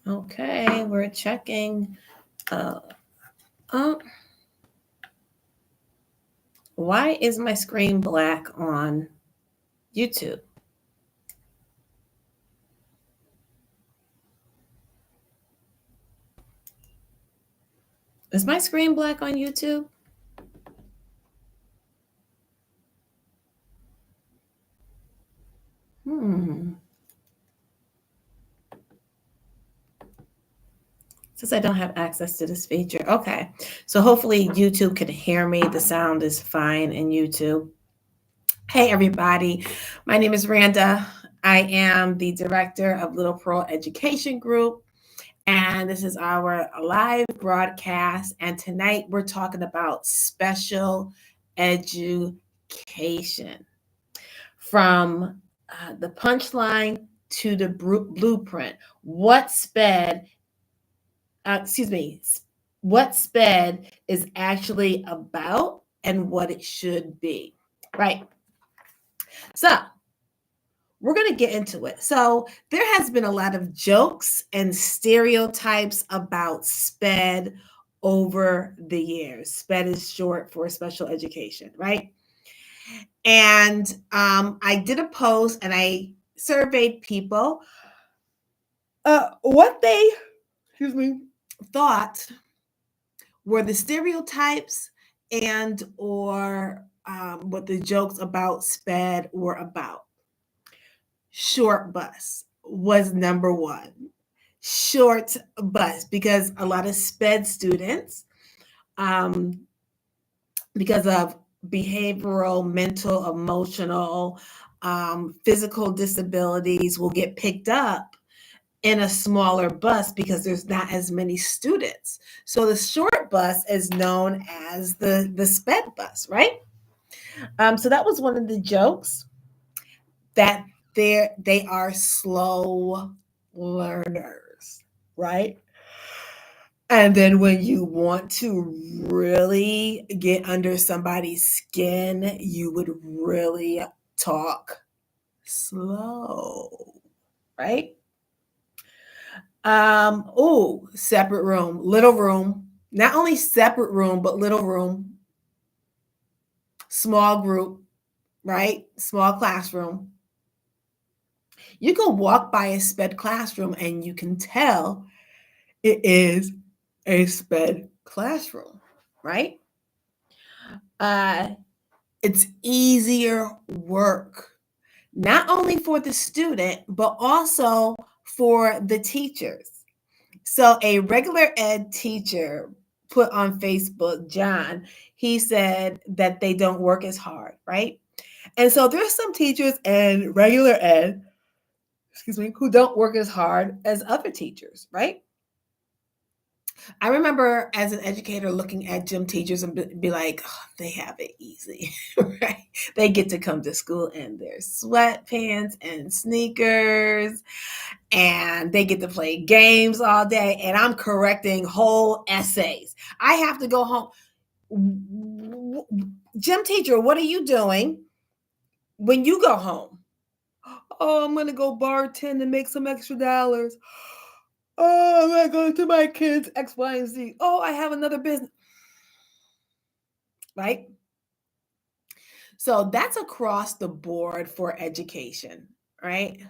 Okay, we're checking. Uh, oh, why is my screen black on YouTube? Is my screen black on YouTube? Hmm. Since I don't have access to this feature. Okay. So hopefully YouTube can hear me. The sound is fine in YouTube. Hey, everybody. My name is Randa. I am the director of Little Pearl Education Group. And this is our live broadcast. And tonight we're talking about special education from the punchline to the blueprint. What SPED, excuse me, what SPED is actually about and what it should be, right? So we're going to get into it. So there has been a lot of jokes and stereotypes about SPED over the years. SPED is short for special education, right? And I did a post and I surveyed people what they, excuse me, thought were the stereotypes and or what the jokes about SPED were about. Short bus was number one. Short bus because a lot of SPED students, um, because of behavioral, mental, emotional, physical disabilities, will get picked up in a smaller bus because there's not as many students. So the short bus is known as the SPED bus, right? So that was one of the jokes that they are slow learners, right? And then when you want to really get under somebody's skin, you would really talk slow, right? Oh, separate room, little room. Not only separate room, but little room, small group, right? Small classroom. You can walk by a SPED classroom and you can tell it is a SPED classroom, right? Uh, it's easier work, not only for the student, but also for the teachers. So, a regular ed teacher put on Facebook, John, he said that they don't work as hard, right? And so, there's some teachers in regular ed, excuse me, who don't work as hard as other teachers, right? I remember as an educator looking at gym teachers and be like, oh, they have it easy, right? They get to come to school in their sweatpants and sneakers, and they get to play games all day, and I'm correcting whole essays. I have to go home. Gym teacher, what are you doing when you go home? Oh, I'm going to go bartend and make some extra dollars. Oh, I'm going to go to my kids X, Y, and Z. Oh, I have another business. Right? So that's across the board for education, right?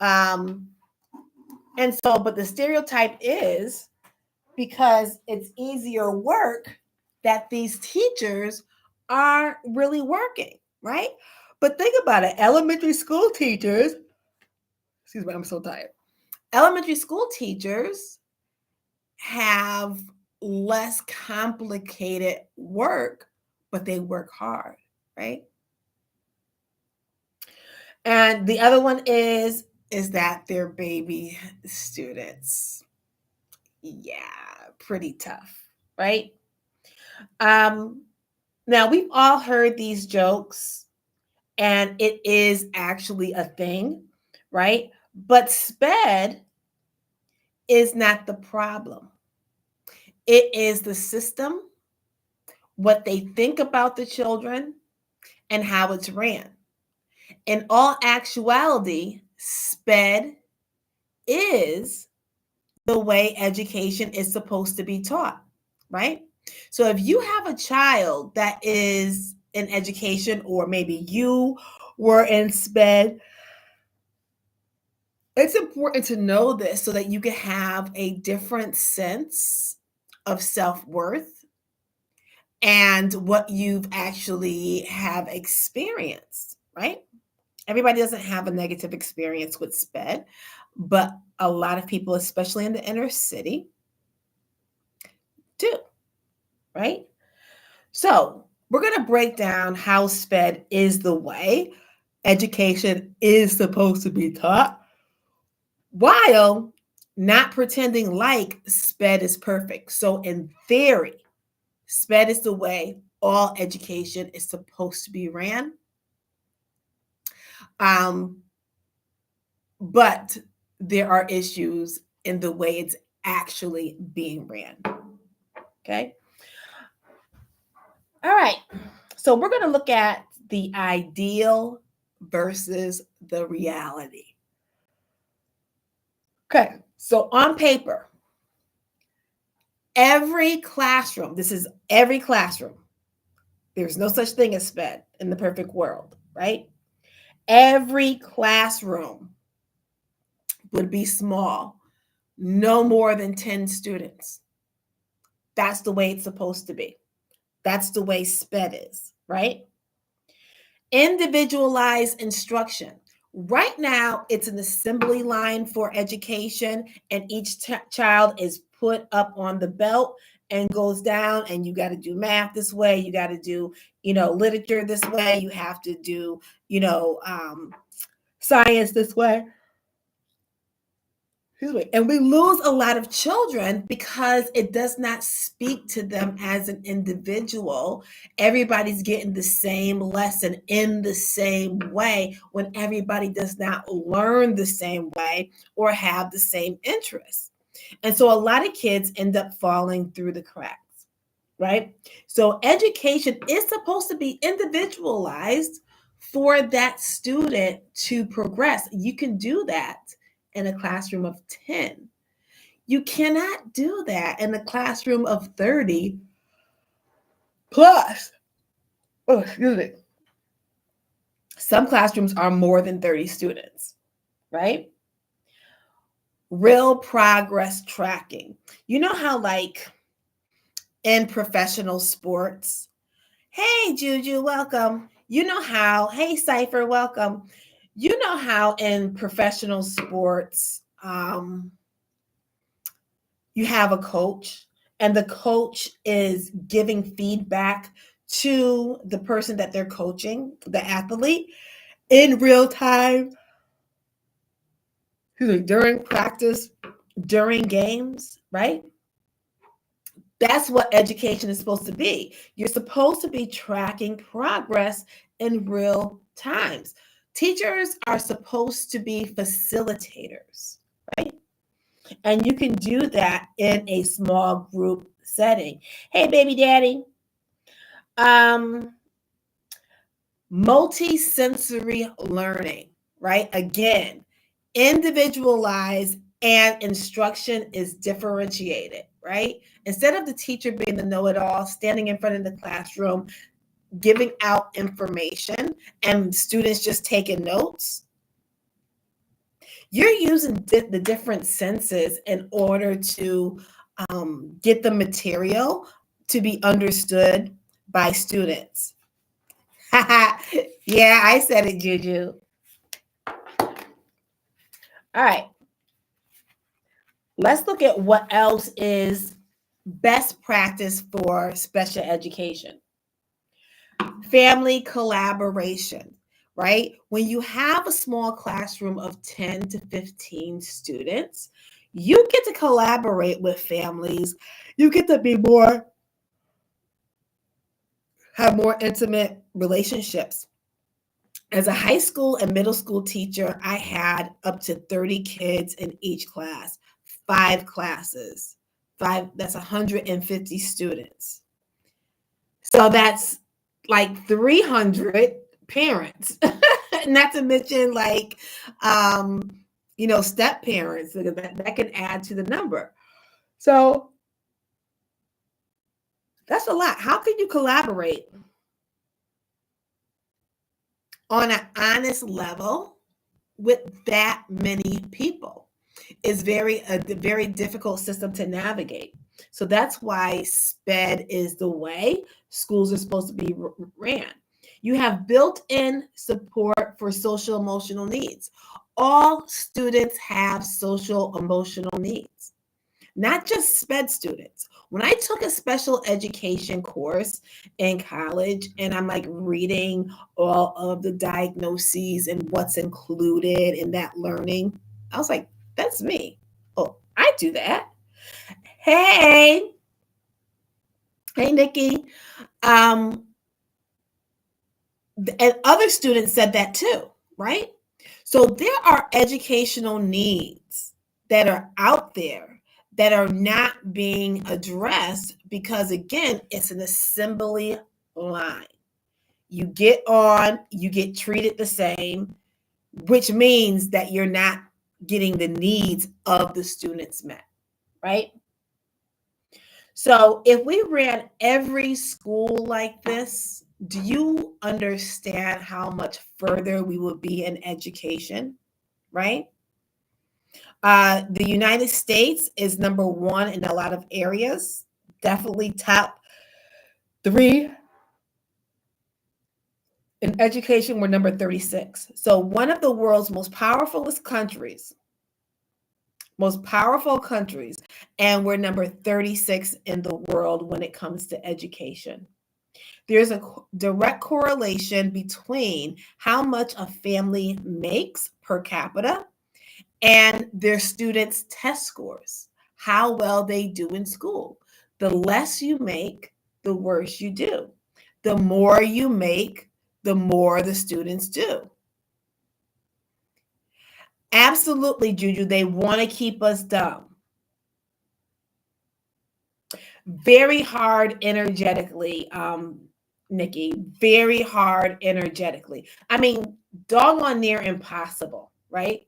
Um, and so, but the stereotype is because it's easier work that these teachers are really working, right? But think about it, elementary school teachers, excuse me, I'm so tired. Elementary school teachers have less complicated work, but they work hard, right? And the other one is that they're baby students. Yeah, pretty tough, right? Um, Now we've all heard these jokes, and it is actually a thing, right? But SPED is not the problem. It is the system, what they think about the children, and how it's ran. In all actuality, SPED is the way education is supposed to be taught, right? So if you have a child that is in education, or maybe you were in SPED, it's important to know this so that you can have a different sense of self-worth and what you've actually have experienced, right? Everybody doesn't have a negative experience with SPED, but a lot of people, especially in the inner city, do, right? So we're going to break down how SPED is the way education is supposed to be taught, while not pretending like SPED is perfect. So in theory, SPED is the way all education is supposed to be ran. But there are issues in the way it's actually being ran. Okay. All right. So we're going to look at the ideal versus the reality. Okay. So on paper, every classroom, this is every classroom, there's no such thing as SPED in the perfect world, right? Every classroom would be small, no more than 10 students. That's the way it's supposed to be. That's the way SPED is, right? Individualized instruction. Right now, it's an assembly line for education, and each child is put up on the belt and goes down, and you got to do math this way. You got to do, literature this way. You have to do, science this way. And we lose a lot of children because it does not speak to them as an individual. Everybody's getting the same lesson in the same way when everybody does not learn the same way or have the same interests. And so a lot of kids end up falling through the cracks, right? So education is supposed to be individualized for that student to progress. You can do that in a classroom of 10. You cannot do that in a classroom of 30 plus. Oh, excuse me. Some classrooms are more than 30 students, right? Real progress tracking. You know how, like, in professional sports, hey, Juju, welcome. You know how, hey, Cypher, welcome. You know how in professional sports, you have a coach, and the coach is giving feedback to the person that they're coaching, the athlete, in real time, during practice, during games, right? That's what education is supposed to be. You're supposed to be tracking progress in real times. Teachers are supposed to be facilitators, right? And you can do that in a small group setting. Hey, baby daddy. Multi-sensory learning, right? Again, individualized and instruction is differentiated, right? Instead of the teacher being the know-it-all, standing in front of the classroom, giving out information and students just taking notes, you're using the different senses in order to get the material to be understood by students. Yeah, I said it, Juju. All right. Let's look at what else is best practice for special education. Family collaboration, right? When you have a small classroom of 10 to 15 students, you get to collaborate with families. You get to have more intimate relationships. As a high school and middle school teacher, I had up to 30 kids in each class, 5 classes. That's 150 students. So that's like 300 parents, not to mention like step parents, that can add to the number. So that's a lot. How can you collaborate on an honest level with that many people? It's a very difficult system to navigate. So that's why SPED is the way schools are supposed to be ran. You have built-in support for social emotional needs. All students have social emotional needs, not just SPED students. When I took a special education course in college and I'm like reading all of the diagnoses and what's included in that learning, I was like, that's me. Oh, I do that. Hey, hey, Nikki. Um, and other students said that too, right? So there are educational needs that are out there that are not being addressed because, again, it's an assembly line. You get on, you get treated the same, which means that you're not getting the needs of the students met, right? So if we ran every school like this, do you understand how much further we would be in education, right? The United States is number one in a lot of areas, definitely top three. In education, we're number 36. So one of the world's most powerful countries, and we're number 36 in the world when it comes to education. There's a direct correlation between how much a family makes per capita and their students' test scores, how well they do in school. The less you make, the worse you do. The more you make, the more the students do. Absolutely, Juju. They want to keep us dumb. Very hard energetically, Nikki. Very hard energetically. I mean, doggone near impossible, right?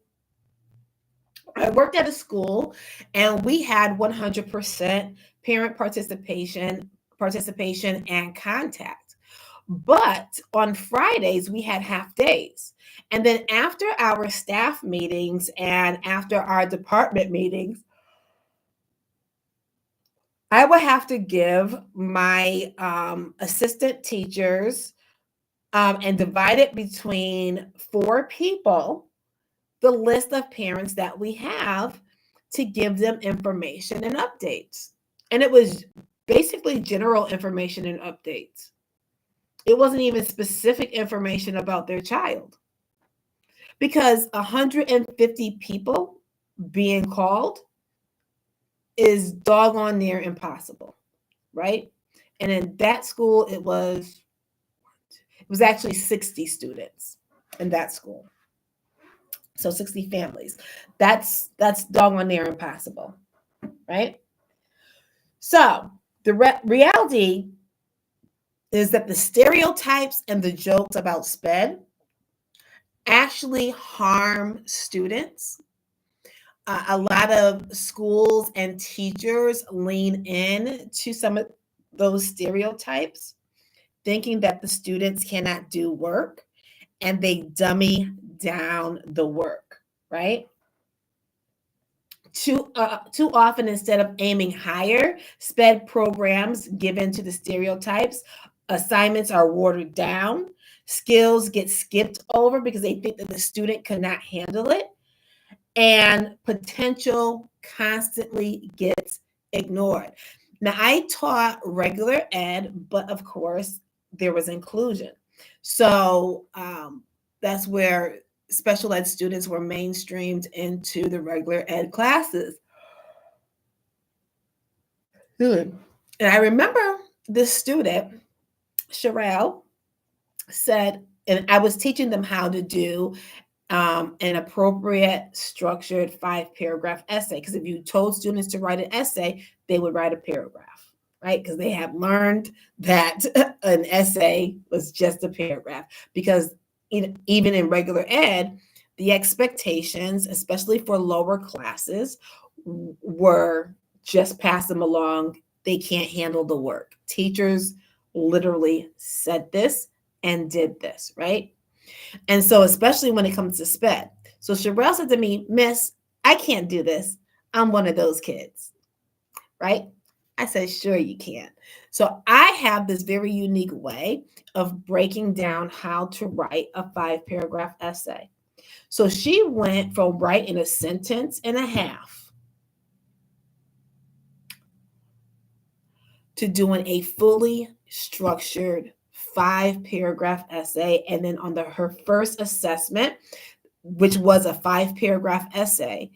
I worked at a school and we had 100% parent participation and contact. But on Fridays, we had half days. And then after our staff meetings and after our department meetings, I would have to give my assistant teachers and divide it between 4 people the list of parents that we have to give them information and updates. And it was basically general information and updates. It wasn't even specific information about their child because 150 people being called is doggone near impossible, right? And in that school, it was actually 60 students in that school. So 60 families. That's doggone near impossible, right? So the reality is that the stereotypes and the jokes about SPED actually harm students. A lot of schools and teachers lean in to some of those stereotypes, thinking that the students cannot do work, and they dummy down the work, right? Too often, instead of aiming higher, SPED programs give in to the stereotypes. Assignments are watered down. Skills get skipped over because they think that the student cannot handle it. And potential constantly gets ignored. Now, I taught regular ed, but of course, there was inclusion. So that's where special ed students were mainstreamed into the regular ed classes. And I remember this student, Sherelle, said, and I was teaching them how to do an appropriate structured 5-paragraph essay. Because if you told students to write an essay, they would write a paragraph, right? Because they have learned that an essay was just a paragraph. Because even in regular ed, The expectations, especially for lower classes, were just pass them along. They can't handle the work. Teachers literally said this and did this, right? And so, especially when it comes to SPED. So, Sherelle said to me, Miss, I can't do this. I'm one of those kids, right? I said, sure, you can. So, I have this very unique way of breaking down how to write a 5-paragraph essay. So, she went from writing a sentence and a half to doing a fully structured 5-paragraph essay. And then on her first assessment, which was a 5-paragraph essay,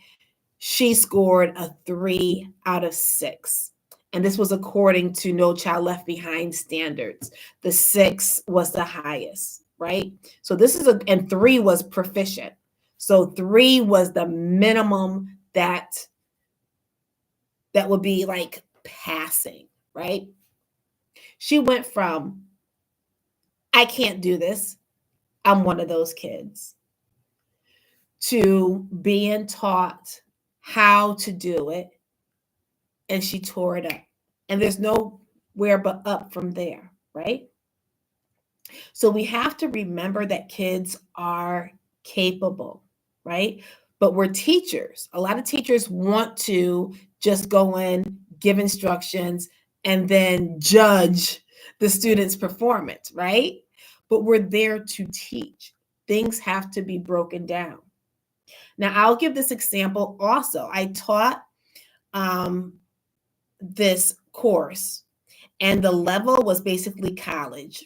she scored a 3 out of 6. And this was according to No Child Left Behind standards. The 6 was the highest, right? So this is and 3 was proficient. So 3 was the minimum that would be like passing, right? She went from, I can't do this, I'm one of those kids, to being taught how to do it, and she tore it up. And there's nowhere but up from there, right? So we have to remember that kids are capable, right? But we're teachers. A lot of teachers want to just go in, give instructions, and then judge the student's performance, right? But we're there to teach. Things have to be broken down. Now, I'll give this example also. I taught this course, and the level was basically college.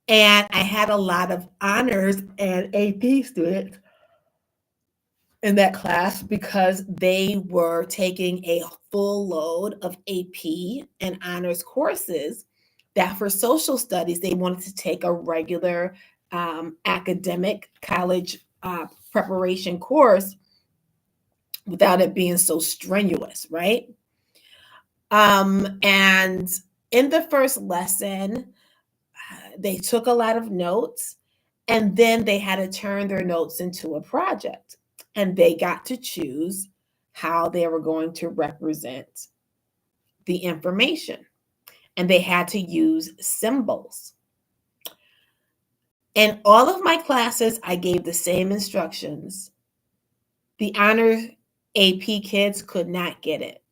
And I had a lot of honors and AP students in that class because they were taking a full load of AP and honors courses that for social studies, they wanted to take a regular academic college preparation course without it being so strenuous, right? And in the first lesson, they took a lot of notes, and then they had to turn their notes into a project, and they got to choose how they were going to represent the information, and they had to use symbols. In all of my classes, I gave the same instructions. The honor AP kids could not get it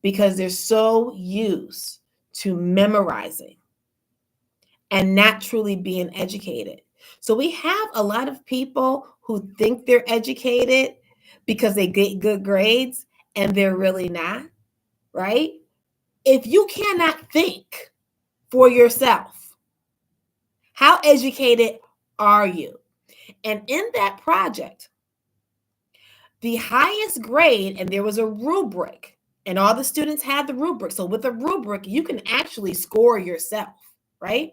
because they're so used to memorizing and not truly being educated. So we have a lot of people who think they're educated because they get good grades and they're really not, right? If you cannot think for yourself, how educated are you? And in that project, the highest grade, and there was a rubric, and all the students had the rubric. So with a rubric, you can actually score yourself, right?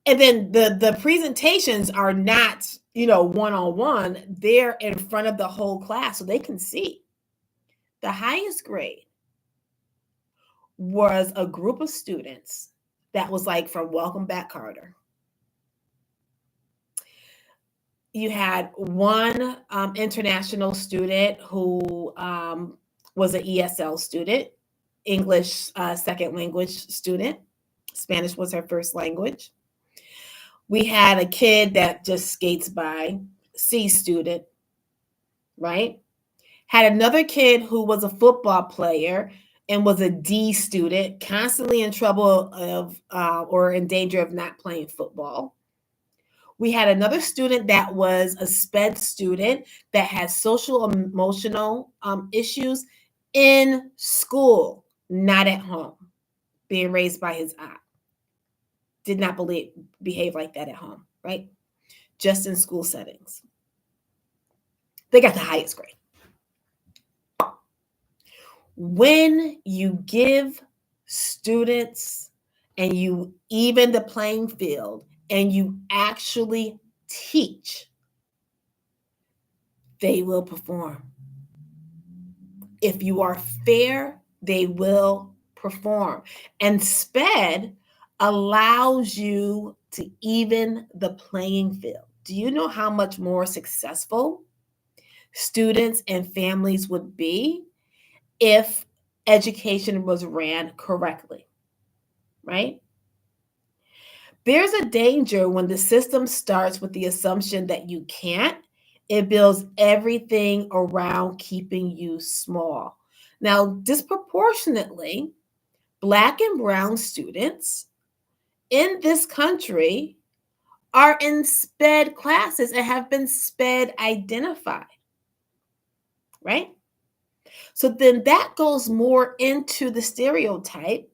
And then the presentations are not, one-on-one. They're in front of the whole class so they can see. The highest grade was a group of students that was like from Welcome Back, Carter. You had one international student who was an ESL student, English second language student. Spanish was her first language. We had a kid that just skates by, C student, right? Had another kid who was a football player and was a D student, constantly in trouble of or in danger of not playing football. We had another student that was a SPED student that had social emotional issues in school, not at home, being raised by his aunt. Did not behave like that at home, right? Just in school settings. They got the highest grade. When you give students and you even the playing field and you actually teach, they will perform. If you are fair, they will perform. And SPED allows you to even the playing field. Do you know how much more successful students and families would be if education was ran correctly, right? There's a danger when the system starts with the assumption that you can't. It builds everything around keeping you small. Now, disproportionately, Black and Brown students in this country are in SPED classes and have been SPED identified, right? So then that goes more into the stereotype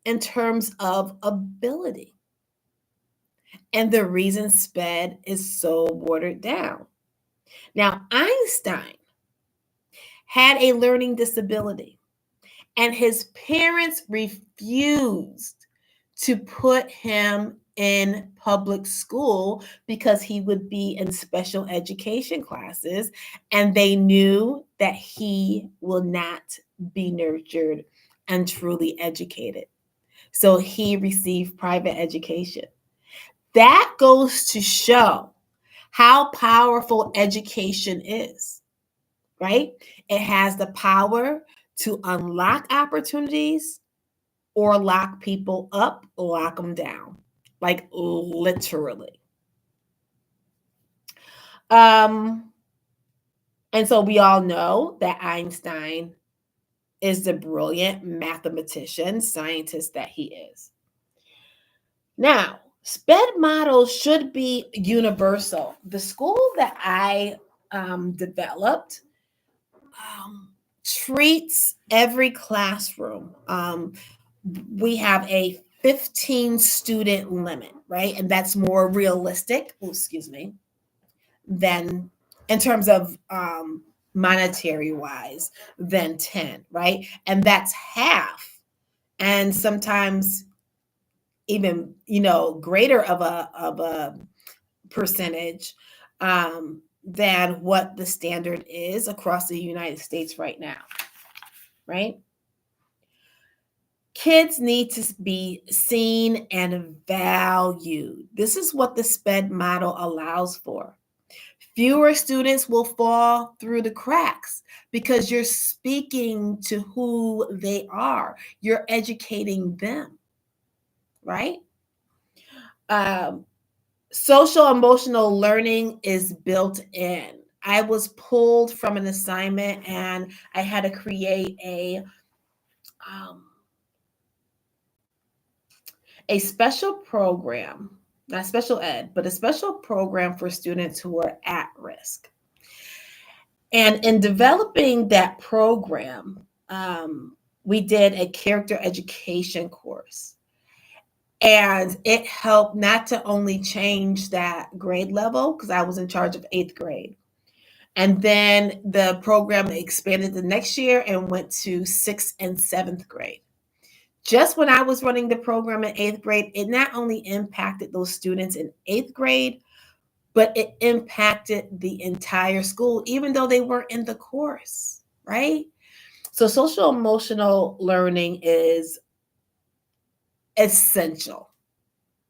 in terms of ability and the reason SPED is so watered down. Now, Einstein had a learning disability, and his parents refused to put him in public school because he would be in special education classes, and they knew that he will not be nurtured and truly educated. So he received private education. That goes to show how powerful education is, right? It has the power to unlock opportunities or lock people up, lock them down, like literally. Um, and so we all know that Einstein is the brilliant mathematician, scientist that he is. Now, SPED models should be universal. The school that I developed treats every classroom. We have a 15 student limit, right? And that's more realistic, than in terms of monetary wise than 10, right? And that's half. And sometimes even, greater of a percentage than what the standard is across the United States right now, right? Kids need to be seen and valued. This is what the SPED model allows for. Fewer students will fall through the cracks because you're speaking to who they are. You're educating them, right? Social emotional learning is built in. I was pulled from an assignment and I had to create a special program, not special ed, but a special program for students who are at risk. And in developing that program, we did a character education course. And it helped not to only change that grade level, because I was in charge of 8th grade. And then the program expanded the next year and went to 6th and 7th grade. Just when I was running the program in 8th grade, it not only impacted those students in 8th grade, but it impacted the entire school, even though they weren't in the course, right? So social emotional learning is essential,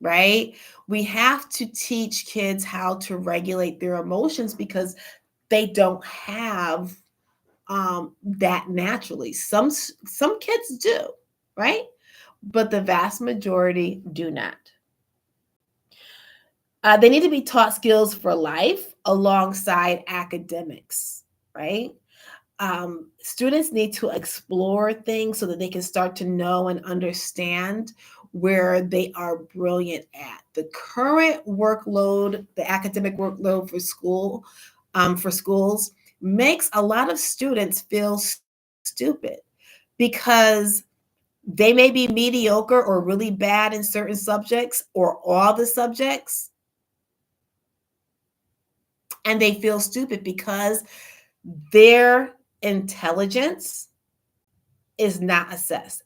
right? We have to teach kids how to regulate their emotions because they don't have that naturally. Some kids do, right? But the vast majority do not. They need to be taught skills for life alongside academics, right? Students need to explore things so that they can start to know and understand where they are brilliant at. The current workload, the academic workload for schools, makes a lot of students feel stupid because they may be mediocre or really bad in certain subjects or all the subjects, and they feel stupid because their intelligence is not assessed.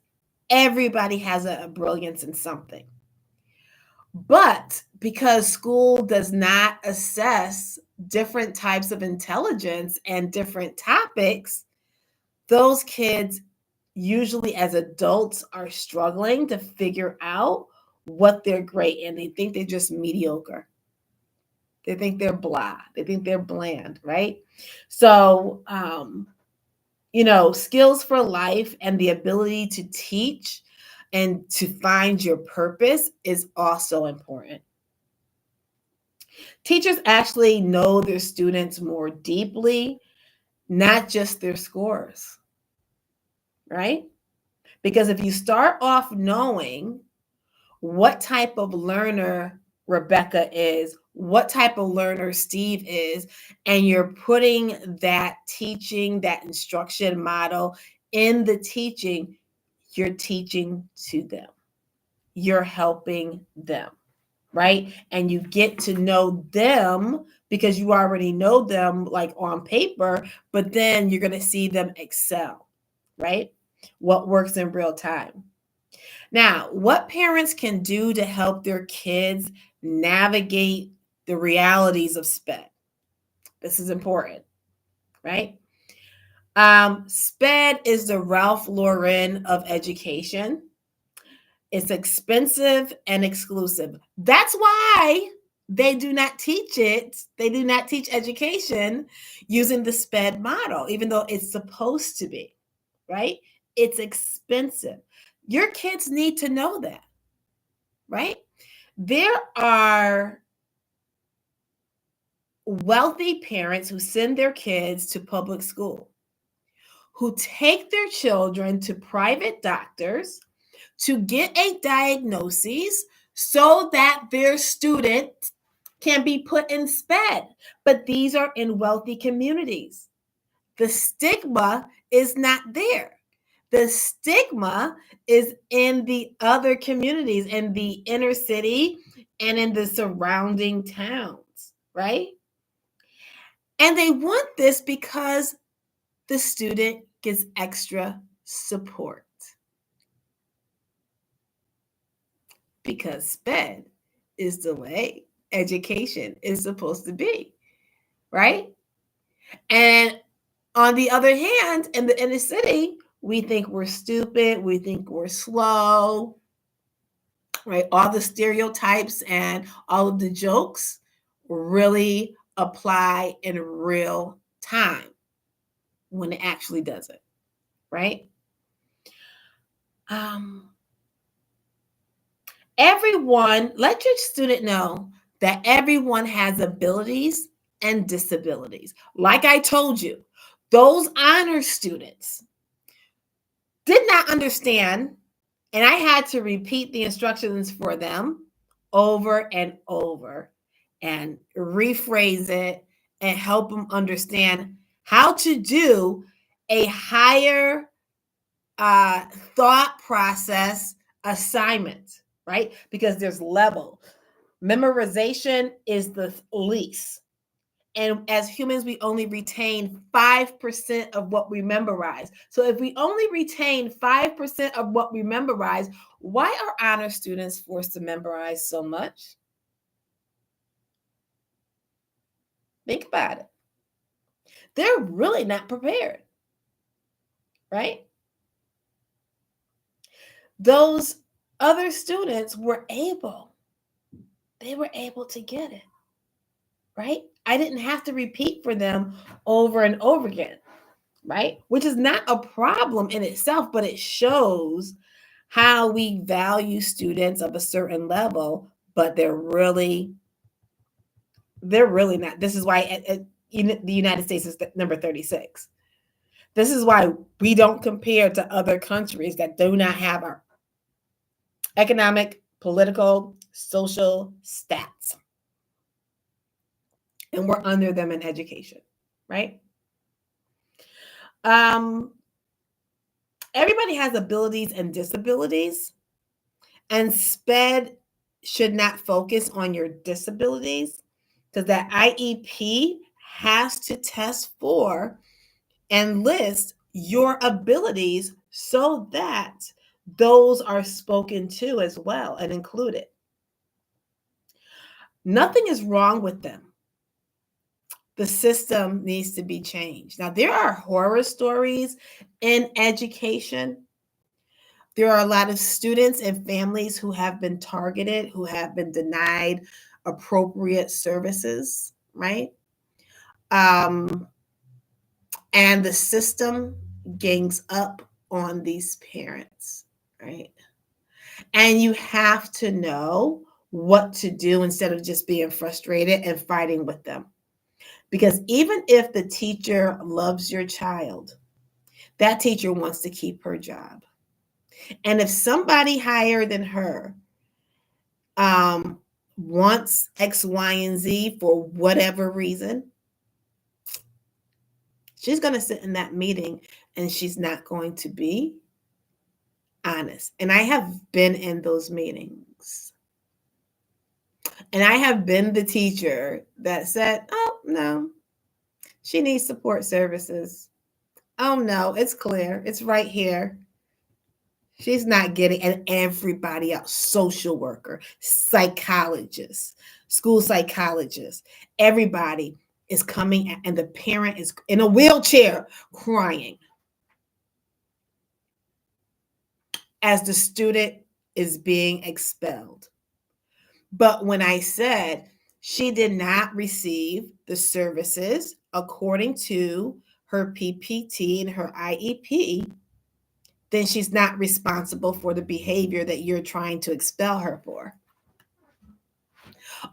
Everybody has a brilliance in something. But because school does not assess different types of intelligence and different topics, those kids usually as adults are struggling to figure out what they're great in. They think they're just mediocre. They think they're blah. They think they're bland, right? So, skills for life and the ability to teach and to find your purpose is also important. Teachers actually know their students more deeply, not just their scores, right? Because if you start off knowing what type of learner Rebecca is, what type of learner Steve is, and you're putting that teaching, that instruction model in the teaching, you're teaching to them. You're helping them, right? And you get to know them because you already know them like on paper, but then you're going to see them excel, right? What works in real time. Now, what parents can do to help their kids navigate the realities of SPED? This is important, right? SPED is the Ralph Lauren of education. It's expensive and exclusive. That's why they do not teach it. They do not teach education using the SPED model, even though it's supposed to be, right? It's expensive. Your kids need to know that, right? There are wealthy parents who send their kids to public school, who take their children to private doctors to get a diagnosis so that their student can be put in SPED. But these are in wealthy communities. The stigma is not there. The stigma is in the other communities, in the inner city and in the surrounding towns, right? And they want this because the student gets extra support. Because SPED is the way education is supposed to be, right? And on the other hand, in the inner city, we think we're stupid, we think we're slow, right? All the stereotypes and all of the jokes really apply in real time when it actually doesn't, right? Everyone, let your student know that everyone has abilities and disabilities. Like I told you, those honor students did not understand, and I had to repeat the instructions for them over and over and rephrase it and help them understand how to do a higher thought process assignment, right? Because there's level. Memorization is the least. And as humans, we only retain 5% of what we memorize. So if we only retain 5% of what we memorize, why are honor students forced to memorize so much? Think about it. They're really not prepared, right? Those other students were able, they were able to get it, right? I didn't have to repeat for them over and over again, right? Which is not a problem in itself, but it shows how we value students of a certain level, but they're really not. This is why the United States is number 36. This is why we don't compare to other countries that do not have our economic, political, social stats. And we're under them in education, right? Everybody has abilities and disabilities, and SPED should not focus on your disabilities because that IEP has to test for and list your abilities so that those are spoken to as well and included. Nothing is wrong with them. The system needs to be changed. Now, there are horror stories in education. There are a lot of students and families who have been targeted, who have been denied appropriate services, right? Um, and the system gangs up on these parents, right? And you have to know what to do instead of just being frustrated and fighting with them. Because even if the teacher loves your child, that teacher wants to keep her job. And if somebody higher than her um, wants X, Y, and Z for whatever reason, she's going to sit in that meeting and she's not going to be honest. And I have been in those meetings. And I have been the teacher that said, oh, no, she needs support services. Oh, no, it's clear. It's right here. She's not getting, and everybody else, social worker, psychologist, school psychologist, everybody is coming, and the parent is in a wheelchair crying as the student is being expelled. But when I said she did not receive the services according to her PPT and her IEP, then she's not responsible for the behavior that you're trying to expel her for.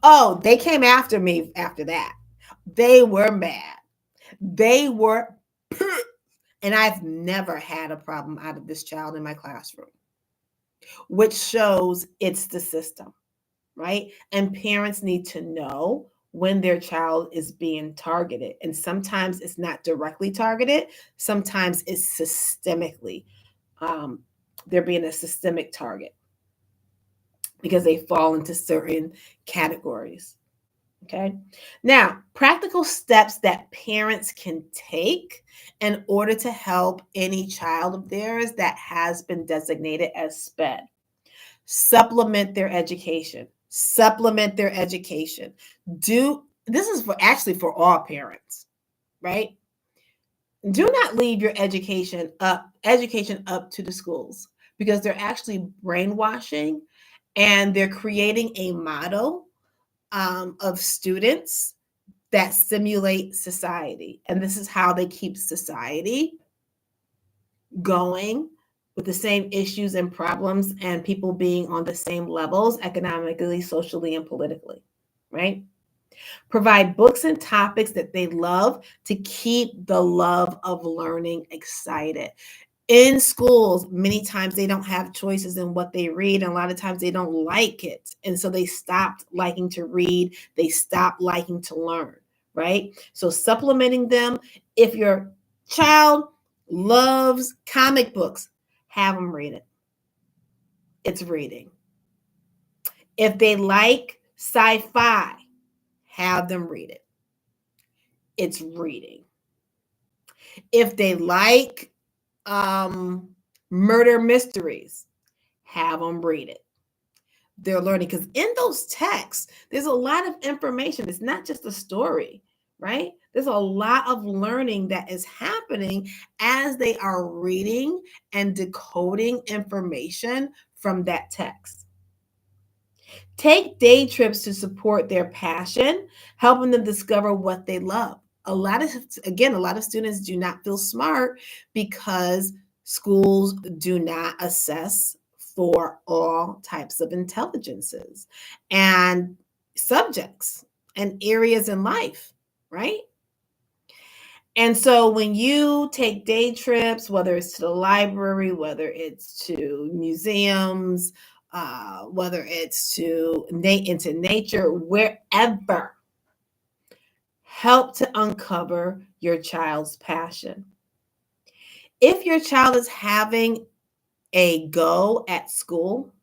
Oh, they came after me after that. They were mad. They were, and I've never had a problem out of this child in my classroom, which shows it's the system, right? And parents need to know when their child is being targeted. And sometimes it's not directly targeted, sometimes it's systemically. They're being a systemic target because they fall into certain categories. Okay. Now, practical steps that parents can take in order to help any child of theirs that has been designated as SPED. Supplement their education. Supplement their education. This is for all parents, right? Do not leave your education up to the schools, because they're actually brainwashing and they're creating a model of students that simulate society. And this is how they keep society going with the same issues and problems and people being on the same levels economically, socially, and politically, right? Provide books and topics that they love to keep the love of learning excited. In schools, many times they don't have choices in what they read, and a lot of times they don't like it. And so they stopped liking to read, they stopped liking to learn, right? So supplementing them. If your child loves comic books, have them read it. It's reading. If they like sci-fi, have them read it. It's reading. If they like murder mysteries, have them read it. They're learning, because in those texts, there's a lot of information. It's not just a story, right? There's a lot of learning that is happening as they are reading and decoding information from that text. Take day trips to support their passion, helping them discover what they love. A lot of students do not feel smart because schools do not assess for all types of intelligences and subjects and areas in life, right? And so when you take day trips, whether it's to the library, whether it's to museums, whether it's into nature, wherever, help to uncover your child's passion. If your child is having a go at school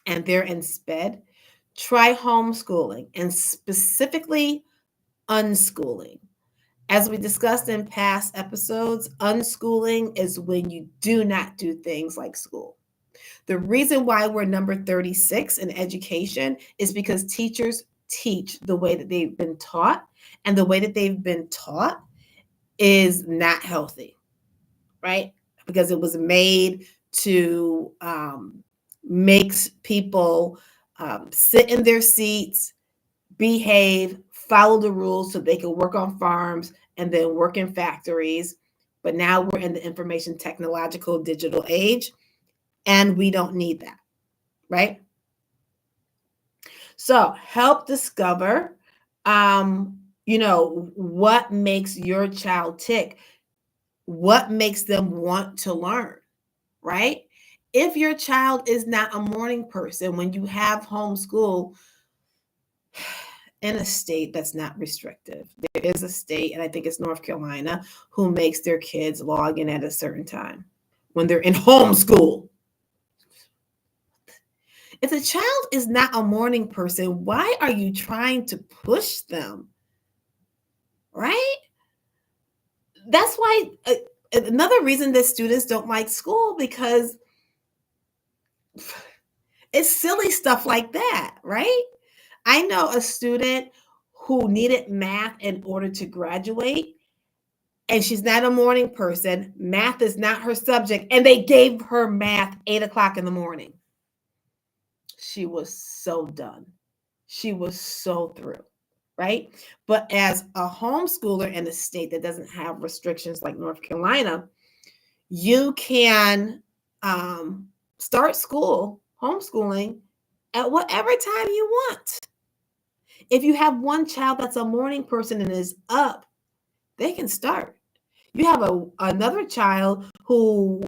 and they're in SPED, try homeschooling, and specifically unschooling. As we discussed in past episodes, unschooling is when you do not do things like school. The reason why we're number 36 in education is because teachers teach the way that they've been taught, and the way that they've been taught is not healthy, right? Because it was made to make people sit in their seats, behave, follow the rules so they can work on farms and then work in factories. But now we're in the information technological digital age, and we don't need that, right? So help discover, what makes your child tick, what makes them want to learn, right? If your child is not a morning person, when you have homeschool in a state that's not restrictive, there is a state, and I think it's North Carolina, who makes their kids log in at a certain time when they're in homeschool. If the child is not a morning person, why are you trying to push them? Right? That's why another reason that students don't like school, because it's silly stuff like that, right? I know a student who needed math in order to graduate, and she's not a morning person. Math is not her subject, and they gave her math 8 o'clock in the morning. She was so done. She was so through, right? But as a homeschooler in a state that doesn't have restrictions like North Carolina, you can start school, homeschooling, at whatever time you want. If you have one child that's a morning person and is up, they can start. You have another child who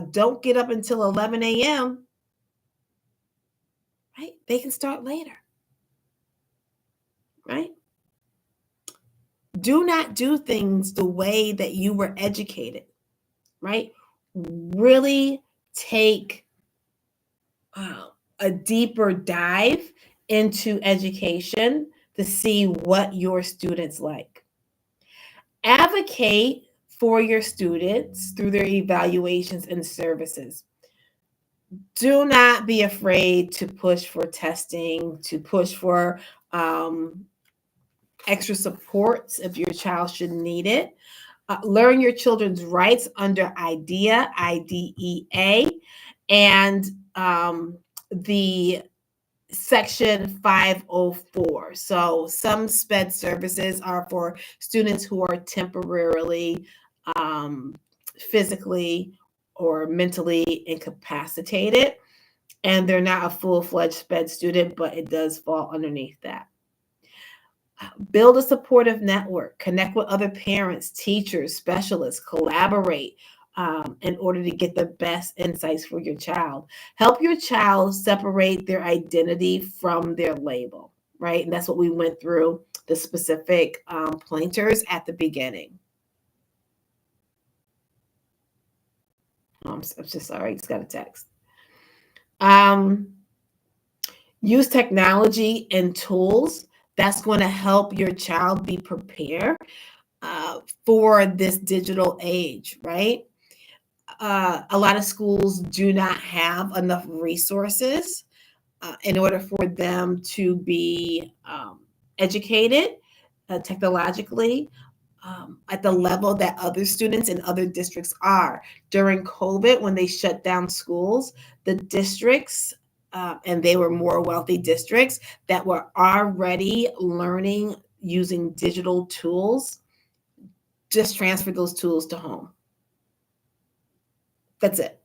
don't get up until 11 a.m., right? They can start later, right? Do not do things the way that you were educated, right? Really take a deeper dive into education to see what your students like. Advocate for your students through their evaluations and services. Do not be afraid to push for testing, to push for extra supports if your child should need it. Learn your children's rights under IDEA, IDEA, and the Section 504. So some SPED services are for students who are temporarily physically or mentally incapacitated, and they're not a full-fledged SPED student, but it does fall underneath that. Build a supportive network, connect with other parents, teachers, specialists, collaborate in order to get the best insights for your child. Help your child separate their identity from their label, right? And that's what we went through, the specific pointers at the beginning. I'm just sorry, I just got a text. Use technology and tools that's going to help your child be prepared for this digital age, right? A lot of schools do not have enough resources in order for them to be educated technologically at the level that other students in other districts are. During COVID, when they shut down schools, the districts, and they were more wealthy districts that were already learning using digital tools, just transferred those tools to home. That's it.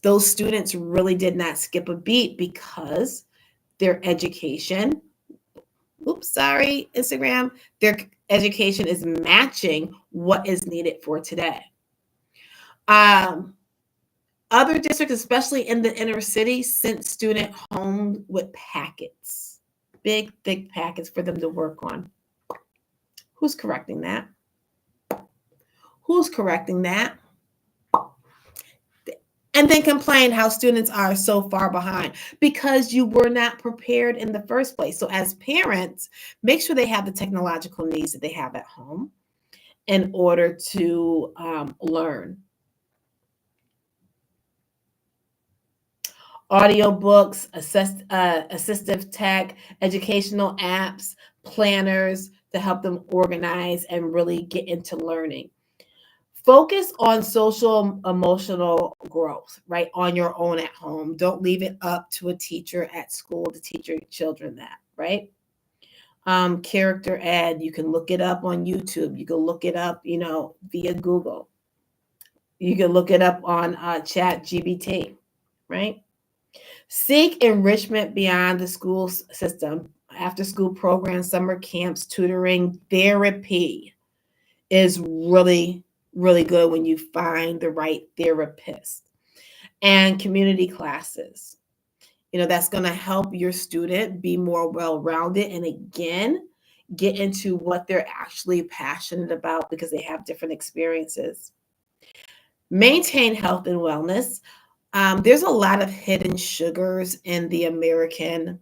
Those students really did not skip a beat because their education, Instagram, their education is matching what is needed for today. Other districts, especially in the inner city, sent student home with packets, big, thick packets for them to work on. Who's correcting that? Who's correcting that? And then complain how students are so far behind because you were not prepared in the first place. So as parents, make sure they have the technological needs that they have at home in order to learn. Audiobooks, assistive tech, educational apps, planners to help them organize and really get into learning. Focus on social emotional growth, right? On your own at home. Don't leave it up to a teacher at school to teach your children that, right? Character ed. You can look it up on YouTube. You can look it up, via Google. You can look it up on Chat GBT, right? Seek enrichment beyond the school system. After school programs, summer camps, tutoring, therapy is really, really good when you find the right therapist. And community classes. That's going to help your student be more well rounded and again, get into what they're actually passionate about because they have different experiences. Maintain health and wellness. There's a lot of hidden sugars in the American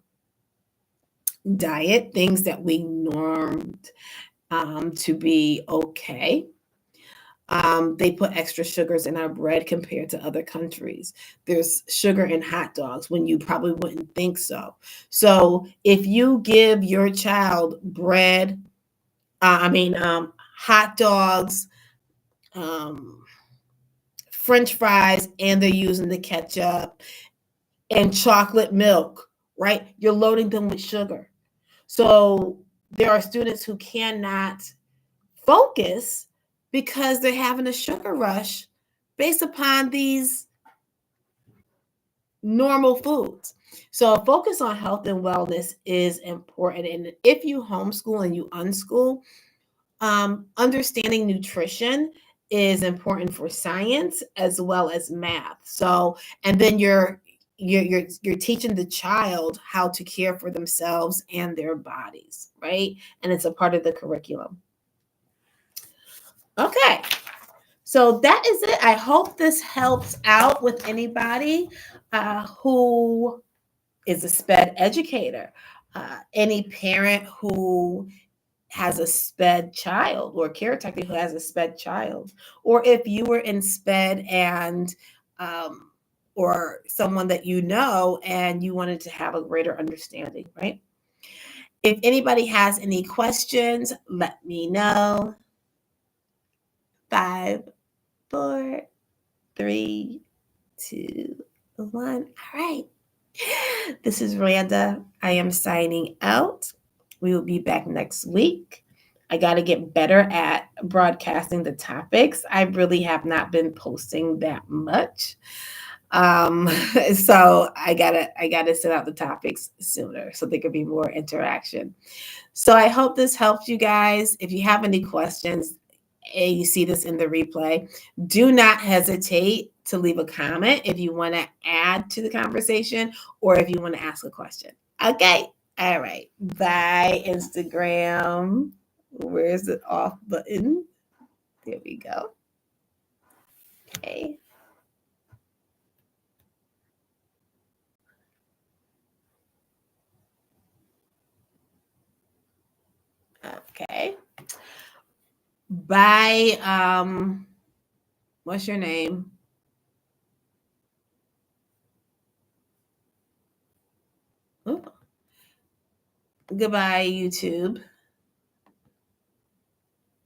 diet, things that we normed to be okay. They put extra sugars in our bread compared to other countries. There's sugar in hot dogs when you probably wouldn't think so. So if you give your child bread, hot dogs, um, French fries, and they're using the ketchup and chocolate milk, right? You're loading them with sugar. So there are students who cannot focus because they're having a sugar rush based upon these normal foods. So focus on health and wellness is important. And if you homeschool and you unschool, understanding nutrition is important for science as well as math. So, and then you're teaching the child how to care for themselves and their bodies, right? And it's a part of the curriculum. Okay. So that is it. I hope this helps out with anybody who is a SPED educator, any parent who has a SPED child or caretaker who has a SPED child, or if you were in SPED and or someone that you know and you wanted to have a greater understanding, right? If anybody has any questions, let me know. 5, 4, 3, 2, 1. All right. This is Randa. I am signing out. We will be back next week. I got to get better at broadcasting the topics. I really have not been posting that much. So I gotta set out the topics sooner so there could be more interaction. So I hope this helped you guys. If you have any questions, and you see this in the replay, do not hesitate to leave a comment if you want to add to the conversation or if you want to ask a question. Okay. All right. Bye, Instagram. Where's the off button? There we go. Okay. Okay. Bye. What's your name? Oop. Goodbye, YouTube.